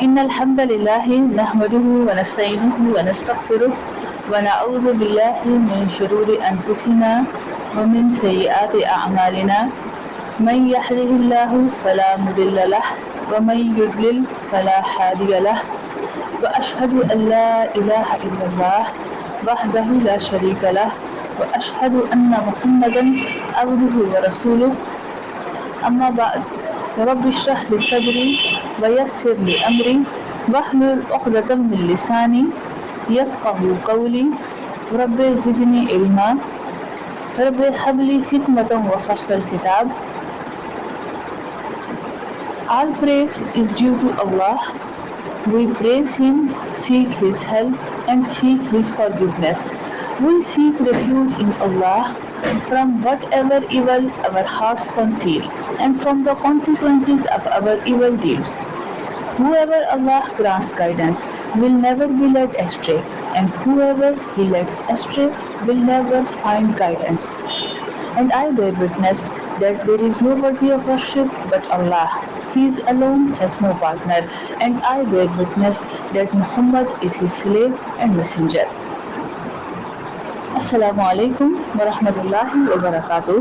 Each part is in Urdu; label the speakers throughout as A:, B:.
A: إن الحمد لله نحمده ونستعينه ونستغفره ونعوذ بالله من شرور أنفسنا ومن سيئات أعمالنا من يهده الله فلا مضل له ومن يضلل فلا هادي له وأشهد أن لا إله إلا الله وحده لا شريك له وأشهد أن محمدا عبده ورسوله أما بعد رب اشرح لي صدري ويسر لي أمري واحلل عقدة من لساني يفقه قولي رب زدني علما رب هب لي حكمة وفصل الخطاب. All praise is due to Allah. We praise Him, seek His help and seek His forgiveness. We seek refuge in Allah from whatever evil our hearts conceal and from the consequences of our evil deeds. Whoever Allah grants guidance will never be led astray, and whoever He lets astray will never find guidance. And I bear witness that there is no worthy of worship but Allah. He is alone, has no partner, and I bear witness that Muhammad is His slave and messenger. Assalamu alaikum wa rahmatullahi wa barakatuh.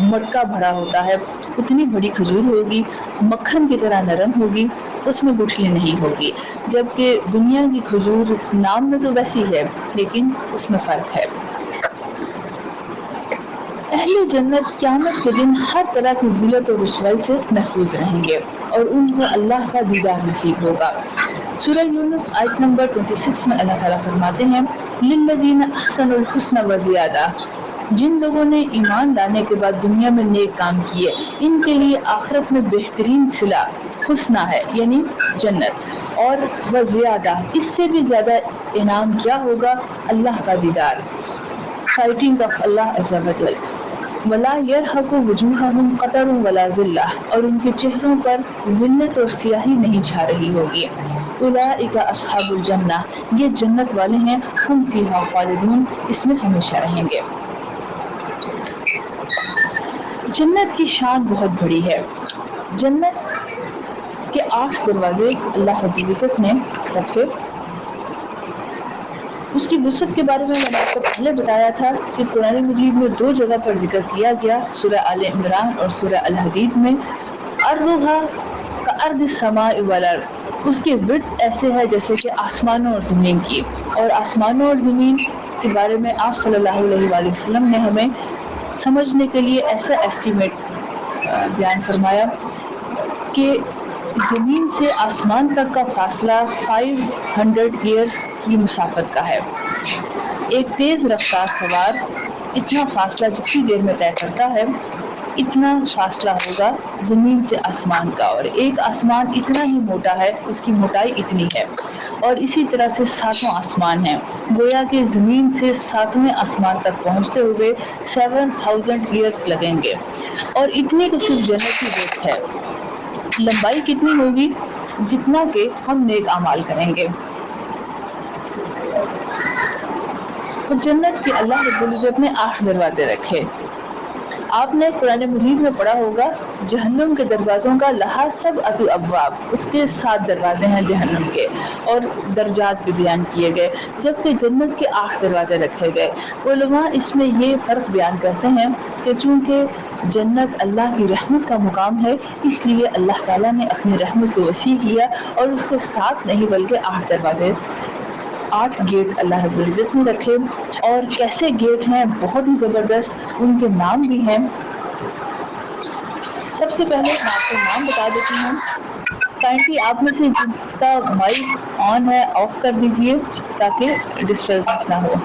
A: مٹکا بھرا ہوتا ہے اتنی بڑی کھجور ہوگی، مکھن کی طرح نرم ہوگی، اس میں گٹھلی نہیں ہوگی، جبکہ دنیا کی کھجور نام میں تو ویسی ہے لیکن اس میں فرق ہے۔ اہل جنت قیامت کے دن ہر طرح کی ذلت و رسوائی سے محفوظ رہیں گے اور ان کو اللہ کا دیدار نصیب ہوگا۔ سورہ یونس آیت نمبر 26 میں اللہ تعالیٰ فرماتے ہیں للذین احسنوا الحسنى وزیادہ، جن لوگوں نے ایمان لانے کے بعد دنیا میں نیک کام کیے ان کے لیے آخرت میں بہترین صلہ حسنہ ہے یعنی جنت، اور وزیادہ اس سے بھی زیادہ انعام کیا ہوگا؟ اللہ کا دیدار، سائٹنگ آف اللہ عز و جل۔ ولا يرهق وجوههم قتر ولا ذلہ، اور ان کے چہروں پر ذلت اور سیاہی نہیں چھا رہی ہوگی۔ اولئک اصحاب الجنہ، یہ جنت والے ہیں، ہم فیہا خالدون، اس میں ہمیشہ رہیں گے۔ جنت کی شان بہت بڑی ہے۔ جنت کے 8 دروازے اللہ رب العزت نے رکھے۔ اس کی وسعت کے بارے میں نے آپ کو پہلے بتایا تھا کہ قرآن مجید میں 2 جگہ پر ذکر کیا گیا، سورہ آل عمران اور سورہ الحدید میں۔ ارضھا کارض السماء والارض، اس کی وڈتھ ایسے ہے جیسے کہ آسمانوں اور زمین کی، اور آسمانوں اور زمین کے بارے میں آپ صلی اللہ علیہ وآلہ وسلم نے ہمیں سمجھنے کے لیے ایسا ایسٹیمیٹ بیان فرمایا کہ زمین سے آسمان تک کا فاصلہ 500 ایئرس کی مسافت کا ہے۔ ایک تیز رفتار سوار اتنا فاصلہ جتنی دیر میں طے کرتا ہے اتنا فاصلہ ہوگا زمین سے آسمان کا، اور ایک آسمان اتنا ہی موٹا ہے، اس کی موٹائی اتنی ہے، اور اسی طرح سے 7 آسمان ہیں، گویا کہ زمین سے 7ویں آسمان تک پہنچتے ہوئے 7000 ایئرس لگیں گے، اور اتنی تو صرف جنت کی وڈتھ ہے۔ لمبائی کتنی ہوگی؟ جتنا کہ ہم نیک اعمال کریں گے۔ اور جنت کے اللہ رب العزت نے 8 دروازے رکھے۔ آپ نے قرآن مجید میں پڑھا ہوگا جہنم کے دروازوں کا لہا سبعۃ ابواب، اس کے 7 دروازے ہیں جہنم کے، اور درجات بھی بیان کیے گئے، جبکہ جنت کے 8 دروازے رکھے گئے۔ علماء اس میں یہ فرق بیان کرتے ہیں کہ چونکہ جنت اللہ کی رحمت کا مقام ہے، اس لیے اللہ تعالیٰ نے اپنی رحمت کو وسیع کیا اور اس کے 7 نہیں بلکہ 8 دروازے، 8 گیٹ اللہ رب العزت نے رکھے۔ اور کیسے گیٹ ہیں؟ بہت ہی زبردست، ان کے نام بھی ہیں۔ سب سے پہلے میں آپ کو نام بتا دیتی ہوں، کائنڈلی آپ میں سے جس کا مائک آن ہے آف کر دیجئے تاکہ ڈسٹربنس نہ ہو۔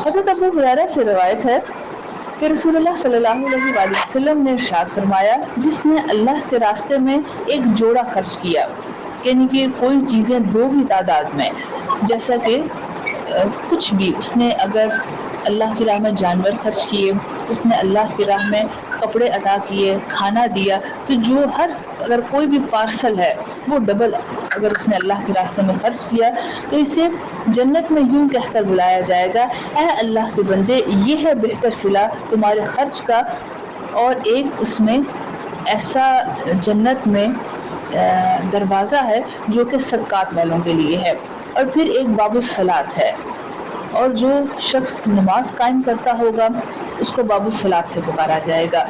A: حضرت ابو ہریرہ سے روایت ہے کہ رسول اللہ صلی اللہ علیہ وآلہ وسلم نے ارشاد فرمایا جس نے اللہ کے راستے میں ایک جوڑا خرچ کیا، یعنی کہ کوئی چیزیں 2 ہی تعداد میں، جیسا کہ کچھ بھی اس نے اگر اللہ کی راہ میں جانور خرچ کیے، اس نے اللہ کی راہ میں کپڑے عطا کیے، کھانا دیا، تو جو اگر کوئی بھی پارسل ہے وہ ڈبل اگر اس نے اللہ کے راستے میں خرچ کیا تو اسے جنت میں یوں کہہ کر بلایا جائے گا، اے اللہ کے بندے یہ ہے بہتر صلہ تمہارے خرچ کا، اور ایک اس میں ایسا جنت میں دروازہ ہے جو کہ صدقات والوں کے لیے ہے، اور پھر ایک باب الصلاۃ ہے، اور جو شخص نماز قائم کرتا ہوگا اس کو باب الصلاۃ سے پکارا جائے گا،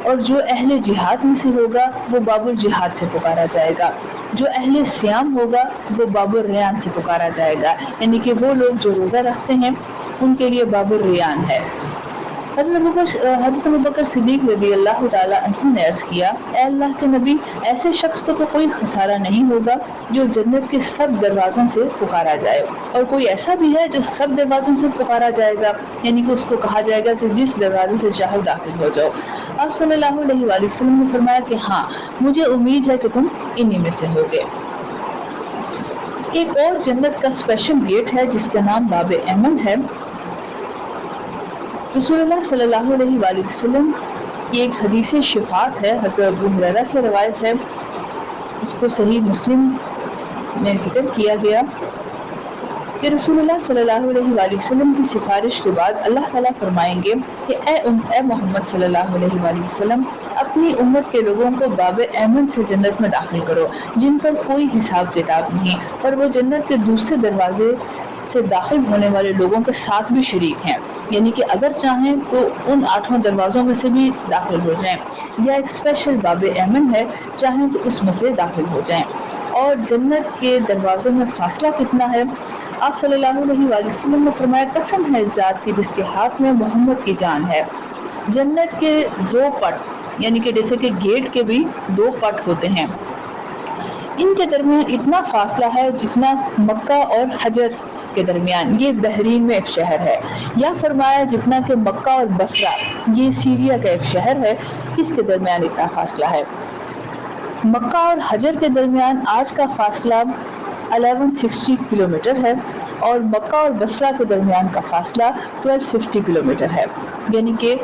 A: اور جو اہل جہاد میں سے ہوگا وہ باب الجہاد سے پکارا جائے گا، جو اہل صیام ہوگا وہ باب الریان سے پکارا جائے گا، یعنی کہ وہ لوگ جو روزہ رکھتے ہیں ان کے لیے باب الریان ہے۔ حضرت ابوبکر صدیق رضی اللہ تعالیٰ عنہ نے عرض کیا، اے اللہ کے نبی، ایسے شخص کو تو کوئی خسارہ نہیں ہوگا جو جنت کے سب دروازوں سے پکارا جائے، اور کوئی ایسا بھی ہے جو سب دروازوں سے پکارا جائے گا، یعنی کہ اس کو کہا جائے گا کہ جس دروازے سے چاہو داخل ہو جاؤ۔ آپ صلی اللہ علیہ وآلہ وسلم نے فرمایا کہ ہاں مجھے امید ہے کہ تم انہی میں سے ہوگے۔ ایک اور جنت کا اسپیشل گیٹ ہے جس کا نام باب ایمن ہے۔ رسول اللہ صلی اللہ علیہ وآلہ وسلم کی ایک حدیث شفاعت ہے، حضرت ابو ہریرہ سے روایت ہے، اس کو صحیح مسلم میں ذکر کیا گیا کہ رسول اللہ صلی اللہ علیہ وآلہ وسلم کی سفارش کے بعد اللہ تعالیٰ فرمائیں گے کہ اے محمد صلی اللہ علیہ وآلہ وسلم، اپنی امت کے لوگوں کو باب ایمن سے جنت میں داخل کرو جن پر کوئی حساب کتاب نہیں، اور وہ جنت کے دوسرے دروازے سے داخل ہونے والے لوگوں کے ساتھ بھی شریک ہیں، یعنی کہ اگر چاہیں تو ان 8 دروازوں میں سے بھی داخل ہو جائیں، یا ایک اسپیشل باب ایمن ہے، چاہیں تو اس میں سے داخل ہو جائیں۔ اور جنت کے دروازوں میں فاصلہ کتنا ہے؟ آپ صلی اللہ علیہ وآلہ وسلم نے فرمایا، قسم ہے اس ذات کی جس کے ہاتھ میں محمد کی جان ہے، جنت کے 2 پٹ، یعنی کہ جیسے کہ گیٹ کے بھی 2 پٹ ہوتے ہیں، ان کے درمیان اتنا فاصلہ ہے جتنا مکہ اور حجر کے درمیان، یہ بحرین میں ایک شہر ہے، یا فرمایا جتنا کہ مکہ اور بصرہ، یہ سیریا کا ایک شہر ہے، اس کے درمیان اتنا فاصلہ ہے۔ مکہ اور حجر کے درمیان آج کا فاصلہ 1160 کلومیٹر ہے، اور مکہ اور بصرہ کے درمیان کا فاصلہ 1250 کلومیٹر ہے، یعنی کہ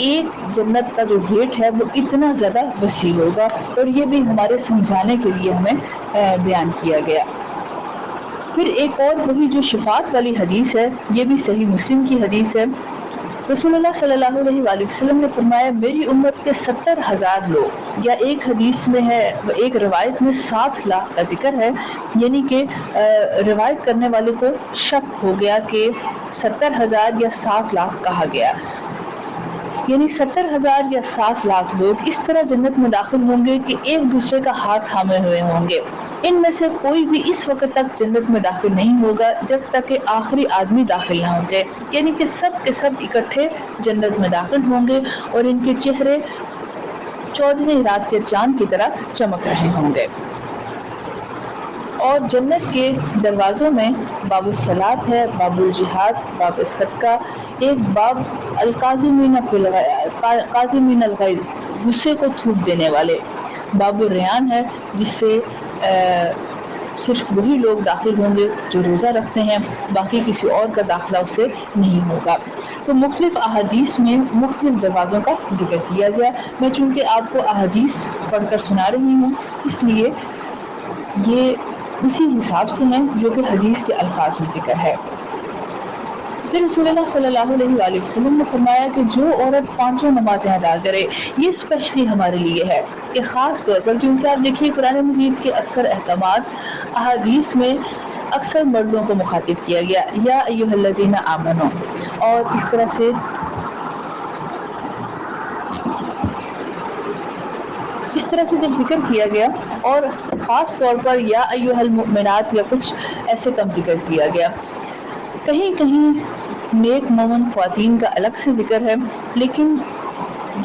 A: ایک جنت کا جو گیٹ ہے وہ اتنا زیادہ وسیع ہوگا، اور یہ بھی ہمارے سمجھانے کے لیے ہمیں بیان کیا گیا۔ پھر ایک اور وہی جو شفاعت والی حدیث ہے، یہ بھی صحیح مسلم کی حدیث ہے۔ رسول اللہ صلی اللہ علیہ وآلہ وسلم نے فرمایا، میری امت کے 70,000 لوگ، یا ایک حدیث میں ہے، ایک روایت میں 7 لاکھ کا ذکر ہے، یعنی کہ روایت کرنے والے کو شک ہو گیا کہ 70,000 یا 7 لاکھ کہا گیا، یعنی 70,000 یا 7 لاکھ لوگ اس طرح جنت میں داخل ہوں گے کہ ایک دوسرے کا ہاتھ تھامے ہوئے ہوں گے۔ ان میں سے کوئی بھی اس وقت تک جنت میں داخل نہیں ہوگا جب تک کہ آخری آدمی داخل نہ ہو جائے، یعنی کہ سب کے سب اکٹھے جنت میں داخل ہوں گے، اور ان کے چہرے 14ویں رات کے چاند کی طرح چمک رہے ہوں گے۔ اور جنت کے دروازوں میں باب الصلاۃ ہے، باب الجہاد، باب الصدقہ، ایک باب القاظمین قاظمین الغیظ، غصے کو تھوک دینے والے، باب الریان ہے، جس سے صرف وہی لوگ داخل ہوں گے جو روزہ رکھتے ہیں، باقی کسی اور کا داخلہ اسے نہیں ہوگا۔ تو مختلف احادیث میں مختلف دروازوں کا ذکر کیا گیا، میں چونکہ آپ کو احادیث پڑھ کر سنا رہی ہوں، اس لیے یہ اسی حساب سے ہیں جو کہ حدیث کے الفاظ میں ذکر ہے۔ پھر رسول اللہ صلی اللہ علیہ وآلہ وسلم نے فرمایا کہ جو عورت 5 نمازیں ادا کرے، یہ اسپیشلی ہمارے لیے ہے کہ خاص طور پر، کیونکہ آپ دیکھیے قرآن مجید کے اکثر احکامات احادیث میں اکثر مردوں کو مخاطب کیا گیا، یا ایھا الذین آمنو، اور اس طرح سے جب ذکر کیا گیا، اور خاص طور پر یا ایھا المؤمنات یا کچھ ایسے کم ذکر کیا گیا۔ کہیں کہیں نیک مومن خواتین کا الگ سے ذکر ہے، لیکن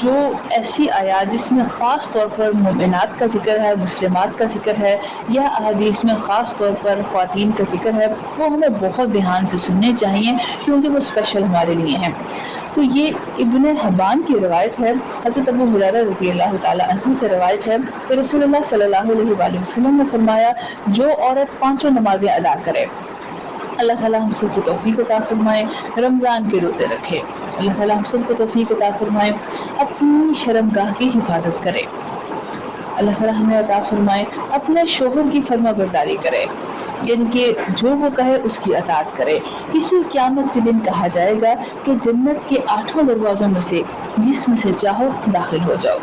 A: جو ایسی آیات جس میں خاص طور پر مومنات کا ذکر ہے، مسلمات کا ذکر ہے، یا احادیث میں خاص طور پر خواتین کا ذکر ہے، وہ ہمیں بہت دھیان سے سننے چاہیے، کیونکہ وہ اسپیشل ہمارے لیے ہیں۔ تو یہ ابن حبان کی روایت ہے، حضرت ابو ہریرہ رضی اللہ تعالی عنہ سے روایت ہے کہ رسول اللہ صلی اللہ علیہ وآلہ وسلم نے فرمایا، جو عورت 5 نمازیں ادا کرے، اللہ تعالیٰ ہم سب کو توفیق عطا فرمائے، رمضان کے روزے رکھے، اللہ تعالیٰ ہم سب کو توفیق عطا فرمائے، اپنی شرمگاہ کی حفاظت کرے، اللہ تعالیٰ ہمیں عطا فرمائے، اپنے شوہر کی فرما برداری کرے، یعنی کہ جو وہ کہے اس کی اطاعت کرے، اسی قیامت کے دن کہا جائے گا کہ جنت کے 8 دروازوں میں سے جس میں سے چاہو داخل ہو جاؤ۔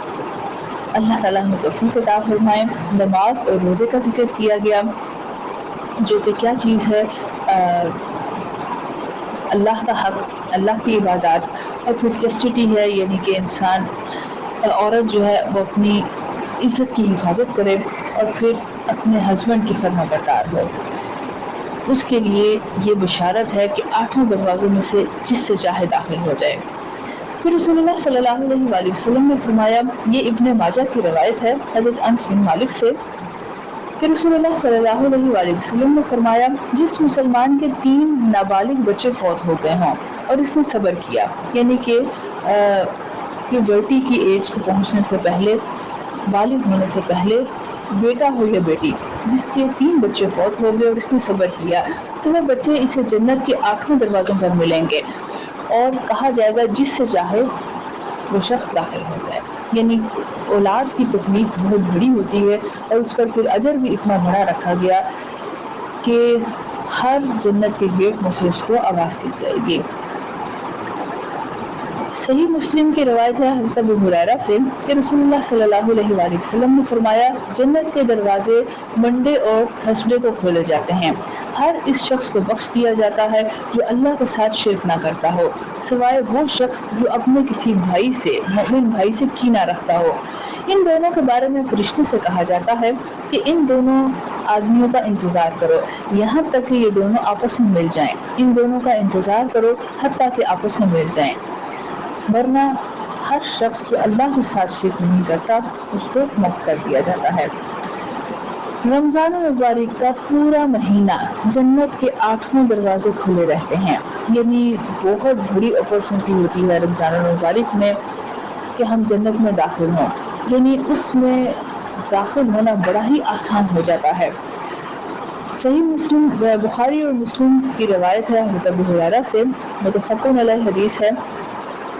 A: اللہ تعالیٰ ہمیں توفیق عطا فرمائے۔ نماز اور روزے کا ذکر کیا گیا، جو کہ کیا چیز ہے، اللہ کا حق، اللہ کی عبادات، اور پھر چسٹٹی ہے، یعنی کہ انسان، عورت جو ہے وہ اپنی عزت کی حفاظت کرے، اور پھر اپنے ہسبینڈ کی فرما بردار ہو، اس کے لیے یہ بشارت ہے کہ 8 دروازوں میں سے جس سے چاہے داخل ہو جائے۔ پھر رسول اللہ صلی اللہ علیہ وآلہ وسلم نے فرمایا، یہ ابن ماجہ کی روایت ہے حضرت انس بن مالک سے، کہ رسول اللہ صلی اللہ علیہ وآلہ وسلم نے فرمایا، جس مسلمان کے 3 نابالغ بچے فوت ہو گئے ہوں اور اس نے صبر کیا، یعنی کہ پیوبرٹی کی ایج کو پہنچنے سے پہلے، بالغ ہونے سے پہلے، بیٹا ہو یا بیٹی، جس کے 3 بچے فوت ہو گئے اور اس نے صبر کیا، تو وہ بچے اسے جنت کے 8 دروازوں پر ملیں گے، اور کہا جائے گا جس سے چاہے وہ شخص داخل ہو جائے۔ یعنی اولاد کی تکلیف بہت بڑی ہوتی ہے، اور اس پر پھر اجر بھی اتنا بڑا رکھا گیا کہ ہر جنت کے گیٹ میں سے اس کو آواز دی جائے گی۔ صحیح مسلم کی روایت ہے حضرت ابو ہریرہ سے کہ رسول اللہ صلی اللہ علیہ وآلہ وسلم نے فرمایا جنت کے دروازے منڈے اور تھرسڈے کو کھولے جاتے ہیں، ہر اس شخص کو بخش دیا جاتا ہے جو اللہ کے ساتھ شرک نہ کرتا ہو، سوائے وہ شخص جو اپنے کسی بھائی سے مومن بھائی سے کینہ رکھتا ہو۔ ان دونوں کے بارے میں فرشتوں سے کہا جاتا ہے کہ ان دونوں آدمیوں کا انتظار کرو یہاں تک کہ یہ دونوں آپس میں مل جائیں، ان دونوں کا انتظار کرو حتیٰ کہ آپس میں مل جائیں، ورنہ ہر شخص جو اللہ کے ساتھ شرک نہیں کرتا اس کو معاف کر دیا جاتا ہے۔ رمضان المبارک کا پورا مہینہ جنت کے 8 دروازے کھلے رہتے ہیں، یعنی بہت بڑی اپرچونٹی ہوتی ہے رمضان المبارک میں کہ ہم جنت میں داخل ہوں، یعنی اس میں داخل ہونا بڑا ہی آسان ہو جاتا ہے۔ صحیح مسلم بخاری اور مسلم کی روایت ہے حضرت ابو ہریرہ سے، متفقون علیہ حدیث ہے،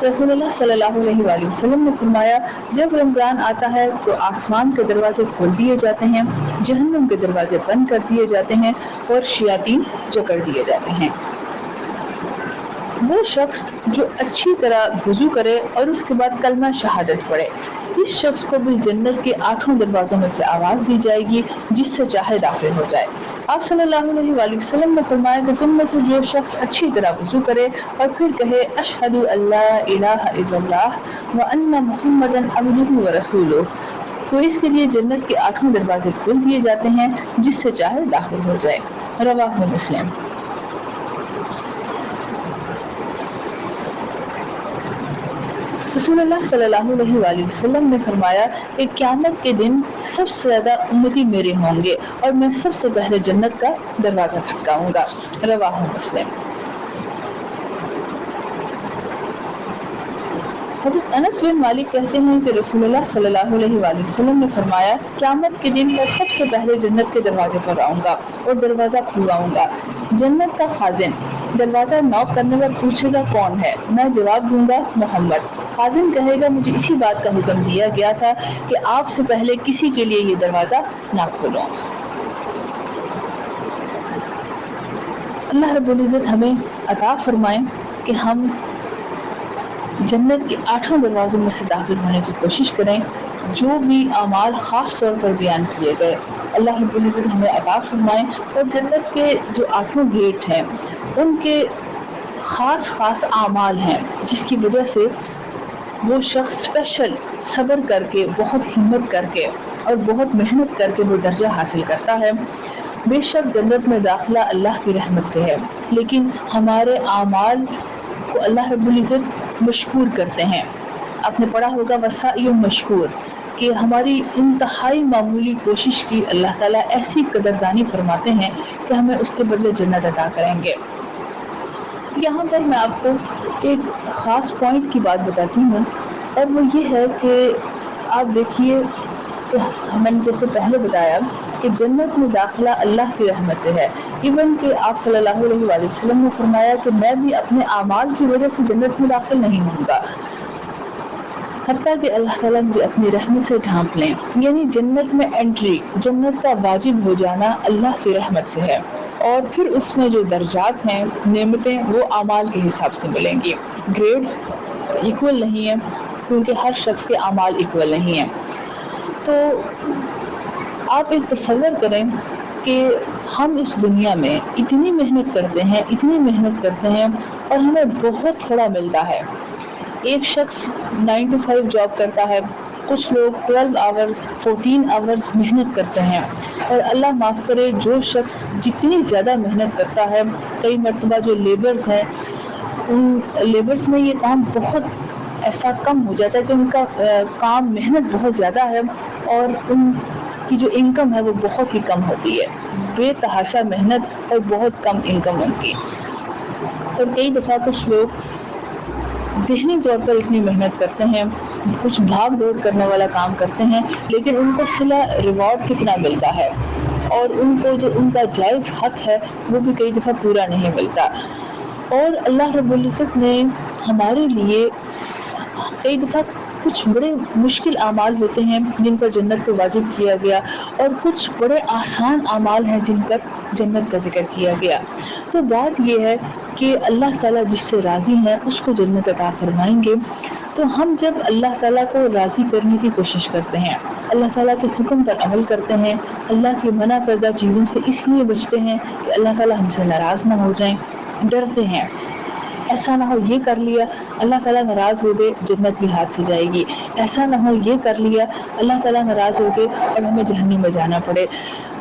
A: رسول اللہ صلی اللہ علیہ وآلہ وسلم نے فرمایا جب رمضان آتا ہے تو آسمان کے دروازے کھول دیے جاتے ہیں، جہنم کے دروازے بند کر دیے جاتے ہیں اور شیاطین جکڑ دیے جاتے ہیں۔ وہ شخص جو اچھی طرح وضو کرے اور اس کے بعد کلمہ شہادت پڑھے، اس شخص کو بھی جنت کے 8 دروازوں میں سے آواز دی جائے گی جس سے چاہے داخل ہو جائے۔ آپ صلی اللہ علیہ وآلہ وسلم نے فرمایا کہ تم میں سے جو شخص اچھی طرح وضو کرے اور پھر کہے اشہد ان لا الہ الا اللہ وان محمدا عبدہ ورسولہ، تو اس کے لیے جنت کے 8 دروازے کھول دیے جاتے ہیں جس سے چاہے داخل ہو جائے۔ رواہ مسلم۔ رسول اللہ صلی اللہ علیہ وآلہ وسلم نے فرمایا کہ قیامت کے دن سب سے زیادہ امتی میرے ہوں گے اور میں سب سے پہلے جنت کا دروازہ کھٹکاؤں گا۔ رواہ مسلم۔ حضرت انس بن مالک کہتے ہیں کہ رسول اللہ صلی اللہ علیہ وآلہ وسلم نے فرمایا قیامت کے دن میں سب سے پہلے جنت کے دروازے پر آؤں گا اور دروازہ کھلواؤں گا۔ جنت کا خازن دروازہ نوک کرنے پر پوچھے گا کون ہے؟ میں جواب دوں گا محمد۔ خازن کہے گا مجھے اسی بات کا حکم دیا گیا تھا کہ آپ سے پہلے کسی کے لیے یہ دروازہ نہ کھولو۔ اللہ رب العزت ہمیں عطا فرمائے کہ ہم جنت کے 8 دروازوں میں سے داخل ہونے کی کوشش کریں۔ جو بھی اعمال خاص طور پر بیان کیے گئے اللہ رب العزت ہمیں عطا فرمائے، اور جنت کے جو 8 گیٹ ہیں ان کے خاص اعمال ہیں جس کی وجہ سے وہ شخص اسپیشل صبر کر کے، بہت ہمت کر کے اور بہت محنت کر کے وہ درجہ حاصل کرتا ہے۔ بے شک جنت میں داخلہ اللہ کی رحمت سے ہے، لیکن ہمارے اعمال کو اللہ رب العزت مشکور کرتے ہیں۔ آپ نے پڑھا ہوگا وسائل مشکور، کہ ہماری انتہائی معمولی کوشش کی اللہ تعالیٰ ایسی قدردانی فرماتے ہیں کہ ہمیں اس کے بدلے جنت عطا کریں گے۔ یہاں پر میں آپ کو ایک خاص پوائنٹ کی بات بتاتی ہوں، اور وہ یہ ہے کہ آپ دیکھیے کہ میں نے جیسے پہلے بتایا کہ جنت میں داخلہ اللہ کی رحمت سے ہے، ایون کہ آپ صلی اللہ علیہ وآلہ وسلم نے فرمایا کہ میں بھی اپنے اعمال کی وجہ سے جنت میں داخل نہیں ہوں گا، حتیٰ کہ اللہ تعالیٰ مجھے اپنی رحمت سے ڈھانپ لیں۔ یعنی جنت میں انٹری، جنت کا واجب ہو جانا اللہ کی رحمت سے ہے، اور پھر اس میں جو درجات ہیں، نعمتیں، وہ اعمال کے حساب سے ملیں گی۔ گریڈز ایکول نہیں ہیں کیونکہ ہر شخص کے اعمال ایکول نہیں ہیں۔ تو آپ ایک تصور کریں کہ ہم اس دنیا میں اتنی محنت کرتے ہیں اور ہمیں بہت تھوڑا ملتا ہے۔ ایک شخص 9 to 5 جاب کرتا ہے، کچھ لوگ 12 آورز 14 آورز محنت کرتے ہیں، اور اللہ معاف کرے جو شخص جتنی زیادہ محنت کرتا ہے، کئی مرتبہ جو لیبرز ہیں ان لیبرز میں یہ کام بہت ایسا کم ہو جاتا ہے کہ ان کا کام محنت بہت زیادہ ہے اور ان کی جو انکم ہے وہ بہت ہی کم ہوتی ہے، بے تحاشا محنت اور بہت کم انکم ان کی۔ اور کئی دفعہ کچھ لوگ ذہنی طور پر اتنی محنت کرتے ہیں، کچھ بھاگ دوڑ کرنے والا کام کرتے ہیں، لیکن ان کو صلہ ریوارڈ کتنا ملتا ہے، اور ان کو جو ان کا جائز حق ہے وہ بھی کئی دفعہ پورا نہیں ملتا۔ اور اللہ رب العزت نے ہمارے لیے کئی دفعہ کچھ بڑے مشکل اعمال ہوتے ہیں جن پر جنت کو واجب کیا گیا، اور کچھ بڑے آسان اعمال ہیں جن پر جنت کا ذکر کیا گیا۔ تو بات یہ ہے کہ اللہ تعالیٰ جس سے راضی ہیں اس کو جنت عطا فرمائیں گے۔ تو ہم جب اللہ تعالیٰ کو راضی کرنے کی کوشش کرتے ہیں، اللہ تعالیٰ کے حکم پر عمل کرتے ہیں، اللہ کی منع کردہ چیزوں سے اس لیے بچتے ہیں کہ اللہ تعالیٰ ہم سے ناراض نہ ہو جائیں، ڈرتے ہیں ایسا نہ ہو یہ کر لیا اللہ تعالیٰ ناراض ہو گئے جنت بھی ہاتھ سے جائے گی، ایسا نہ ہو یہ کر لیا اللہ تعالیٰ ناراض ہو گئے اور ہمیں جہنم میں جانا پڑے۔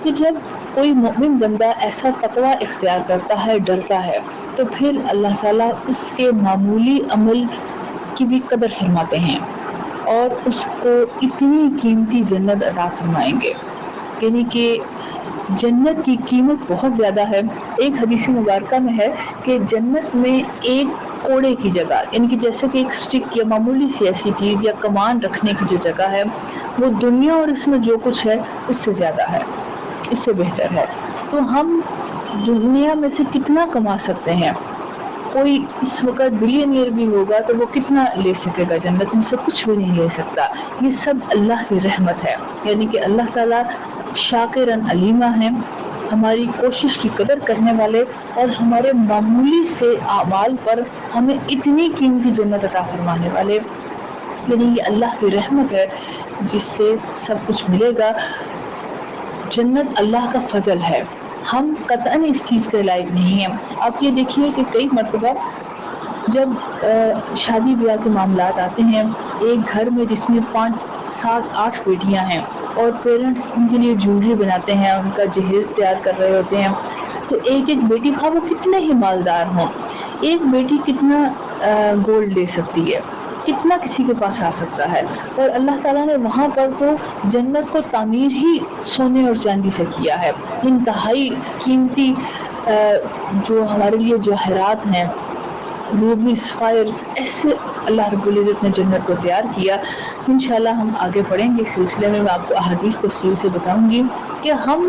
A: تو جب کوئی مومن بندہ ایسا تقوی اختیار کرتا ہے، ڈرتا ہے، تو پھر اللہ تعالیٰ اس کے معمولی عمل کی بھی قدر فرماتے ہیں اور اس کو اتنی قیمتی جنت عطا فرمائیں گے، یعنی کہ جنت کی قیمت بہت زیادہ ہے۔ ایک حدیث مبارکہ میں ہے کہ جنت میں ایک کوڑے کی جگہ، یعنی کہ جیسے کہ ایک سٹک یا معمولی سی ایسی چیز یا کمان رکھنے کی جو جگہ ہے، وہ دنیا اور اس میں جو کچھ ہے اس سے زیادہ ہے، اس سے بہتر ہے۔ تو ہم دنیا میں سے کتنا کما سکتے ہیں؟ کوئی اس وقت بلینئر بھی ہوگا تو وہ کتنا لے سکے گا جنت میں سے؟ کچھ بھی نہیں لے سکتا۔ یہ سب اللہ کی رحمت ہے، یعنی کہ اللہ تعالیٰ شاکرن علیمہ ہیں، ہماری کوشش کی قدر کرنے والے، اور ہمارے معمولی سے اعمال پر ہمیں اتنی قیمتی جنت عطا فرمانے والے، یعنی یہ اللہ کی رحمت ہے جس سے سب کچھ ملے گا۔ جنت اللہ کا فضل ہے، ہم قطعاً اس چیز کے لائق نہیں ہیں۔ آپ یہ دیکھیے کہ کئی مرتبہ جب شادی بیاہ کے معاملات آتے ہیں، ایک گھر میں جس میں 5 7 8 بیٹیاں ہیں اور پیرنٹس ان کے لیے جویلری بناتے ہیں، ان کا جہیز تیار کر رہے ہوتے ہیں، تو ایک ایک بیٹی خواہ وہ کتنے ہی مالدار ہوں، ایک بیٹی کتنا گولڈ لے سکتی ہے، کتنا کسی کے پاس آ سکتا ہے، اور اللہ تعالیٰ نے وہاں پر تو جنت کو تعمیر ہی سونے اور چاندی سے کیا ہے۔ انتہائی قیمتی جو ہمارے لیے جواہرات ہیں، روبی سفائرز، ایسے اللہ رب العزت نے جنت کو تیار کیا۔ انشاءاللہ ہم آگے پڑھیں گے اس سلسلے میں، میں آپ کو احادیث تفصیل سے بتاؤں گی کہ ہم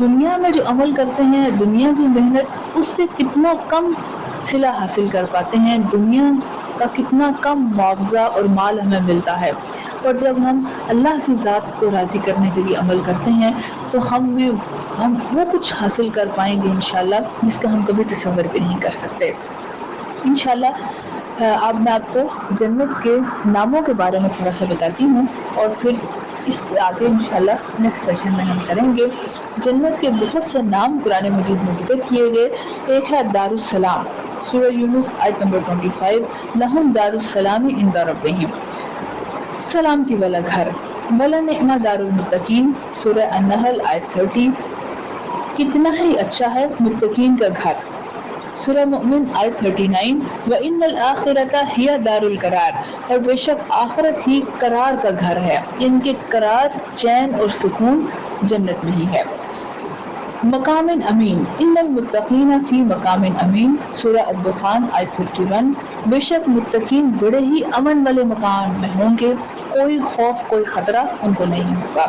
A: دنیا میں جو عمل کرتے ہیں، دنیا کی محنت، اس سے کتنا کم صلہ حاصل کر پاتے ہیں، دنیا کا کتنا کم معاوضہ اور مال ہمیں ملتا ہے، اور جب ہم اللہ کی ذات کو راضی کرنے کے لیے عمل کرتے ہیں تو ہم وہ کچھ حاصل کر پائیں گے انشاءاللہ جس کا ہم کبھی تصور بھی نہیں کر سکتے۔ انشاءاللہ اب میں آپ کو جنت کے ناموں کے بارے میں تھوڑا سا بتاتی ہوں، اور پھر اس کے آگے انشاءاللہ نیکسٹ سیشن میں ہم کریں گے۔ جنت کے بہت سے نام قرآن مجید میں ذکر کیے گئے۔ ایک ہے دار السلام، سورہ یونس آیت نمبر 25، لہم دار السلام عند ربہم، سلامتی والا گھر۔ وَلَنِعْمَ دار المتقین، سورہ النحل آیت 30، کتنا ہی اچھا ہے متقین کا گھر۔ سورہ مومن آیت 39، وَإِنَّ الْآخِرَةَ هِيَ دَارُ الْقَرَارِ، اور بے شک آخرت ہی قرار کا گھر ہے، ان کے قرار، چین اور سکون جنت میں ہی ہے۔ مقام امین، ان المتقین فی مقام امین، سورہ الدخان آیت 51، بے شک متقین بڑے ہی امن والے مقام میں ہوں گے، کوئی خوف کوئی خطرہ ان کو نہیں ہوگا۔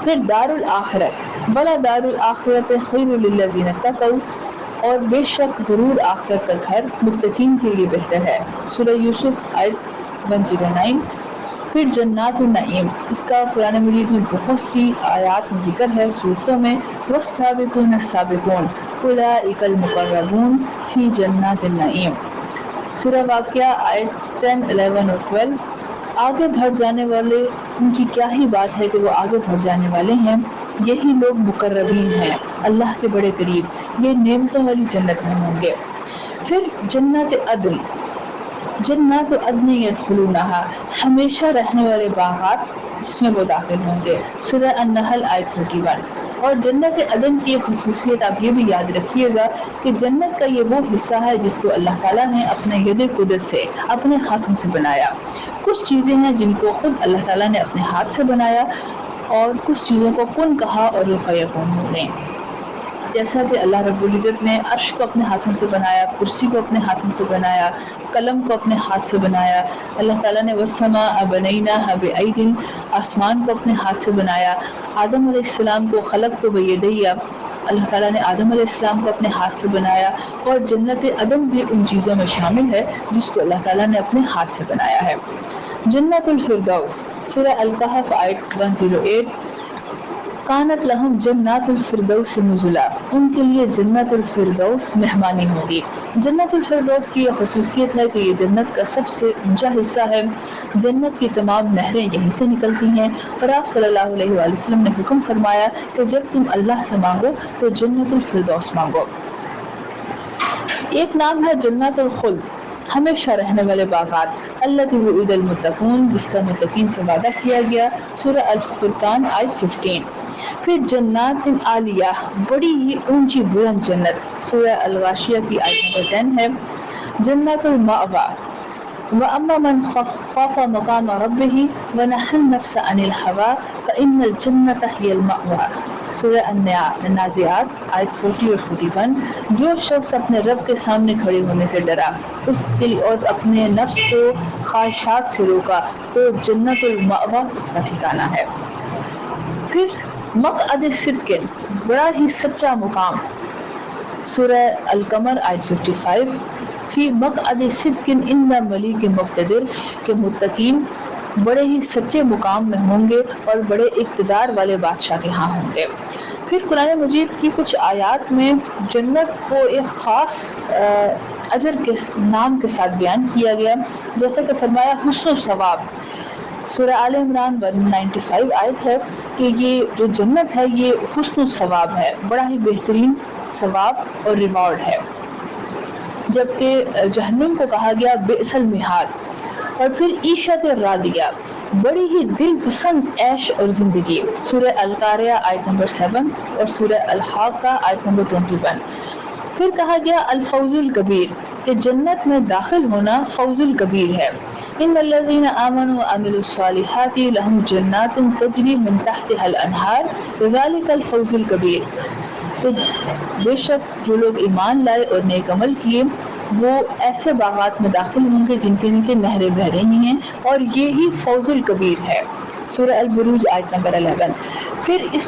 A: پھر دار الآخرت، بلا دار الآخرت خیر للذین اتقوا، اور بے شک ضرور آخرت کا گھر متقین کے لیے بہتر ہے، سورہ یوسف آیت 109۔ پھر جنات النعیم، اس کا قرآن مجید میں بہت سی آیات میں ذکر ہے، صورتوں میں، والسابقون السابقون اولئک المقربون فی جنات النعیم، سورہ واقعہ آیت 10، 11 اور 12۔ آگے بڑھ جانے والے، ان کی کیا ہی بات ہے کہ وہ آگے بڑھ جانے والے ہیں، یہی لوگ مقربین ہیں، اللہ کے بڑے قریب، یہ نعمتوں والی جنت میں ہوں گے۔ پھر جنت عدن، جنات عدن یدخلونہا، ہمیشہ رہنے والے باغات جس میں وہ داخل ہوں گے، سورہ النحل آیت 31۔ اور جنت عدن کی خصوصیت آپ یہ بھی یاد رکھیے گا کہ جنت کا یہ وہ حصہ ہے جس کو اللہ تعالیٰ نے اپنے ید قدرت سے، اپنے ہاتھوں سے بنایا۔ کچھ چیزیں ہیں جن کو خود اللہ تعالیٰ نے اپنے ہاتھ سے بنایا، اور کچھ چیزوں کو کن کہا اور وہ فیکون ہو گئیں، جیسا کہ اللہ رب العزت نے عرش کو اپنے ہاتھوں سے بنایا، کرسی کو اپنے ہاتھوں سے بنایا، قلم کو اپنے ہاتھ سے بنایا۔ اللہ تعالیٰ نے والسماء بنیناها بأید، آسمان کو اپنے ہاتھ سے بنایا۔ آدم علیہ السلام کو خلقت بیدی، اللہ تعالیٰ نے آدم علیہ السلام کو اپنے ہاتھ سے بنایا، اور جنت عدن بھی ان چیزوں میں شامل ہے جس کو اللہ تعالیٰ نے اپنے ہاتھ سے بنایا ہے۔ جنت الفردوس، سورہ الکہف آیت 108، کانت لہم جنات الفردوس نزلا، ان کے لیے جنت الفردوس مہمانی ہوگی۔ جنت الفردوس کی یہ خصوصیت ہے کہ یہ جنت کا سب سے اونچا حصہ ہے، جنت کی تمام نہریں یہیں سے نکلتی ہیں، اور آپ صلی اللہ علیہ وآلہ وسلم نے حکم فرمایا کہ جب تم اللہ سے مانگو تو جنت الفردوس مانگو۔ ایک نام ہے جنت الخلد، ہمیشہ رہنے والے باغات، التی وعد المتقون، جس کا متقین سے وعدہ کیا گیا، سورہ الفرقان آیت 15۔ پھر جنات عالیہ، بڑی ہی اونچی بلند جنت، سورہ الغاشیہ کی آیت نمبر 10 ہے۔ جنت المأوى، وَأَمَّا مَنْ خَافَ مَقَامَ رَبِّهِ وَنَهَى النَّفْسَ عَنِ الْهَوَىٰ فَإِنَّ الْجَنَّةَ هِيَ الْمَأْوَىٰ، سورہ النازعات آیت 40 اور 41۔ جو شخص اپنے رب کے سامنے کھڑے ہونے سے ڈرا، اس کے لیے اور اپنے نفس کو خواہشات سے روکا، تو جنت المأویٰ اس کا ٹھکانہ ہے۔ پھر مقعد صدق، بڑا ہی سچا مقام، سورہ القمر آیت 55۔ فی مقعد صدق عند ملیک مقتدر، کہ متقین بڑے ہی سچے مقام میں ہوں گے اور بڑے اقتدار والے بادشاہ کے ہاں ہوں گے۔ پھر قرآن مجید کی کچھ آیات میں جنت کو ایک خاص اجر کے نام کے ساتھ بیان کیا گیا، جیسا کہ فرمایا حسن و ثواب، سورہ آل عمران 195 آیت ہے کہ یہ جو جنت ہے یہ حسن و ثواب ہے، بڑا ہی بہترین ثواب اور ریوارڈ ہے، جبکہ جہنم کو کہا گیا بئس المہاد۔ اور پھر عیشت راضیہ، بڑی ہی دل پسند عیش اور زندگی، سورہ القاریہ آیت نمبر 7 اور سورہ الحاقہ آیت نمبر 21۔ پھر کہا گیا الفوز الکبیر، کہ جنت میں داخل ہونا فوز الکبیر ہے۔ ان الذین آمنوا وعملوا الصالحات لهم جنات تجری من تحتها الانہار ذلک الفوز الکبیر، تو بے شک جو لوگ ایمان لائے اور نیک عمل کیے وہ ایسے باغات میں داخل ہوں گے جن کے نیچے نہریں بہہ رہی ہیں، اور یہی فوز الکبیر ہے، سورہ البروج آیت نمبر 11۔ پھر اس